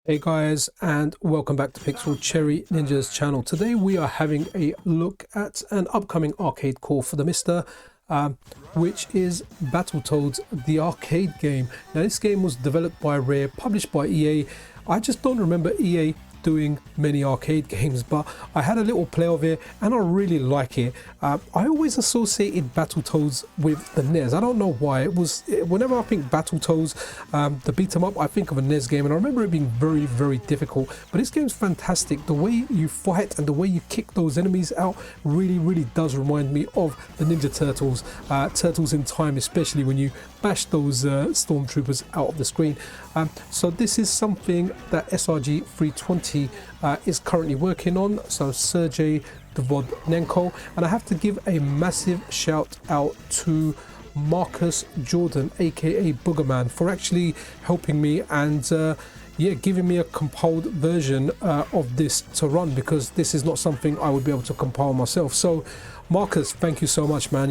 Hey guys, and welcome back to Pixel Cherry Ninja's channel. Today we are having a look at an upcoming arcade core for the MiSTer, which is Battletoads the arcade game. Now this game was developed by Rare, published by EA. I just don't remember EA doing many arcade games, but I had a little play of it and I really like it. I always associated Battletoads with the NES. I don't know why. Whenever I think Battletoads, the beat 'em up, I think of a NES game, and I remember it being very, very difficult. But this game's fantastic. The way you fight and the way you kick those enemies out really, really does remind me of the Ninja Turtles, Turtles in Time, especially when you bash those stormtroopers out of the screen. So this is something that SRG 320 is currently working on. So Sergey Dvodnenko, and I have to give a massive shout out to Marcus Jordon, aka Boogermann, for actually helping me and giving me a compiled version of this to run, because this is not something I would be able to compile myself. So Marcus, thank you so much, man.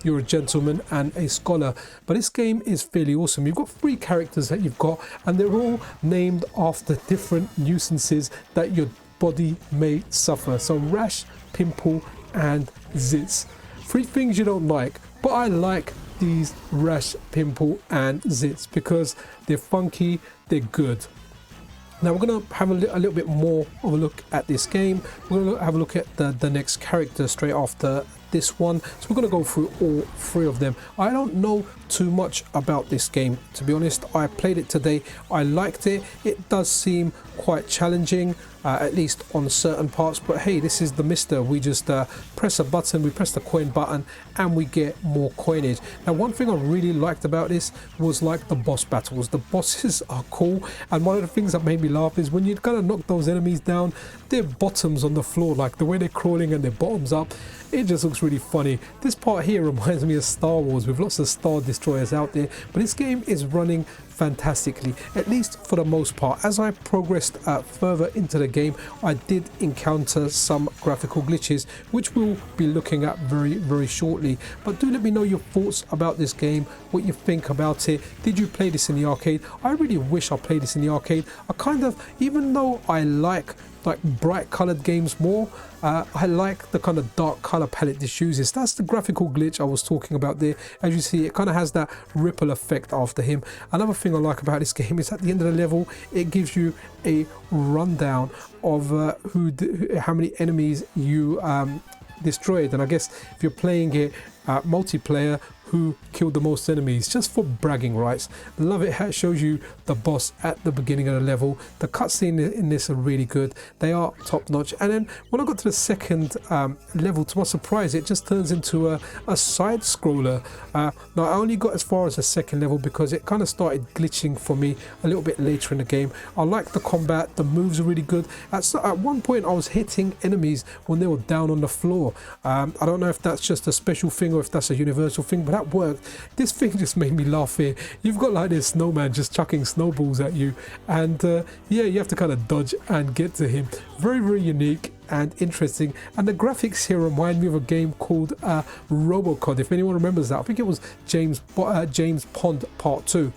You're a gentleman and a scholar. But this game is fairly awesome. You've got 3 characters that you've got, and they're all named after different nuisances that your body may suffer. So rash, pimple, and zits. 3 things you don't like, but I like these rash, pimple, and zits because they're funky, they're good. Now we're going to have a little bit more of a look at this game. We're going to have a look at the next character straight after this one. So we're going to go through all 3 of them. I don't know too much about this game, to be honest. I played it today. I liked it. It does seem quite challenging, at least on certain parts, but hey, this is the MiSTer. We just press a button, we press the coin button, and we get more coinage. Now one thing I really liked about this was like the boss battles. The bosses are cool, and one of the things that made me laugh is when you kind of knock those enemies down, their bottoms on the floor, like the way they're crawling and their bottoms up. It just looks really funny. This part here reminds me of Star Wars, with lots of Star Destroyers out there, but this game is running fantastically, at least for the most part. As I progressed further into the game, I did encounter some graphical glitches, which we'll be looking at very, very shortly. But do let me know your thoughts about this game, what you think about it. Did you play this in the arcade? I really wish I played this in the arcade. I kind of, even though I like bright colored games more, I like the kind of dark color palette this uses. That's the graphical glitch I was talking about there. As you see, it kind of has that ripple effect after him. Another thing I like about this game is at the end of the level, it gives you a rundown of how many enemies you destroyed. And I guess if you're playing it multiplayer, who killed the most enemies, just for bragging rights. Love it how it shows you the boss at the beginning of the level. The cutscene in this are really good. They are top notch. And then when I got to the second level, to my surprise, it just turns into a side scroller. Now I only got as far as the second level because it kind of started glitching for me a little bit later in the game. I like the combat, the moves are really good. At one point I was hitting enemies when they were down on the floor. I don't know if that's just a special thing or if that's a universal thing, but that worked. This thing just made me laugh here. You've got like this snowman just chucking snowballs at you, and yeah, you have to kind of dodge and get to him. Very, very unique and interesting. And the graphics here remind me of a game called Robocod, if anyone remembers that. I think it was James Pond Part 2.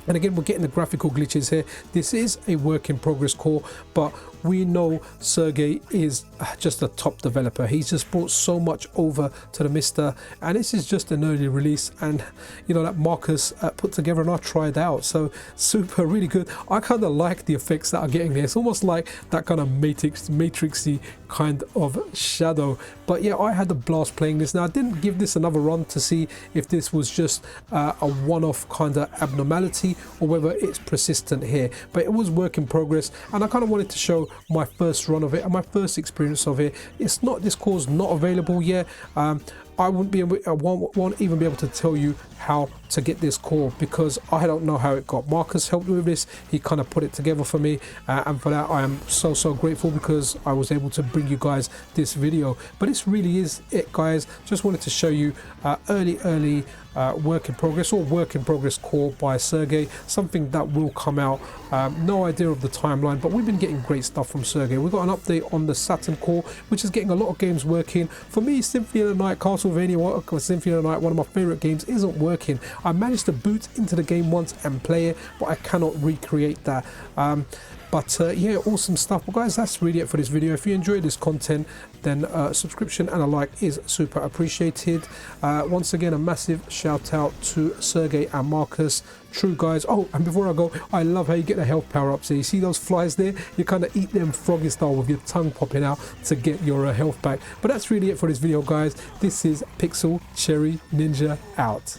And again, we're getting the graphical glitches here. This is a work in progress core, but we know Sergey is just a top developer. He's just brought so much over to the MiSTer, and this is just an early release, and you know, that Marcus put together and I tried out. So super, really good. I kind of like the effects that are getting there. It's almost like that kind of matrixy kind of shadow. But yeah, I had a blast playing this. Now I didn't give this another run to see if this was just a one-off kind of abnormality or whether it's persistent here, but it was work in progress, and I kind of wanted to show my first run of it and my first experience of it. It's not, this core's not available yet. I won't even be able to tell you how to get this core because I don't know how it got. Marcus helped me with this. He kind of put it together for me, and for that I am so grateful, because I was able to bring you guys this video. But this really is it, guys. Just wanted to show you early work in progress, or work in progress core by Sergey, something that will come out. No idea of the timeline, but we've been getting great stuff from Sergey. We've got an update on the Saturn Core, which is getting a lot of games working. For me, Symphony of the Night, Castle Castlevania or Symphony of the Night, one of my favorite games, isn't working. I managed to boot into the game once and play it, but I cannot recreate that. Yeah, awesome stuff. Well guys, that's really it for this video. If you enjoyed this content, then subscription and a like is super appreciated. Once again, a massive shout out to Sergey and Marcus, true guys. Oh, and before I go, I love how you get the health power ups here. You see those flies there? You kind of eat them froggy style with your tongue popping out to get your health back. But that's really it for this video guys. This is Pixel Cherry Ninja out.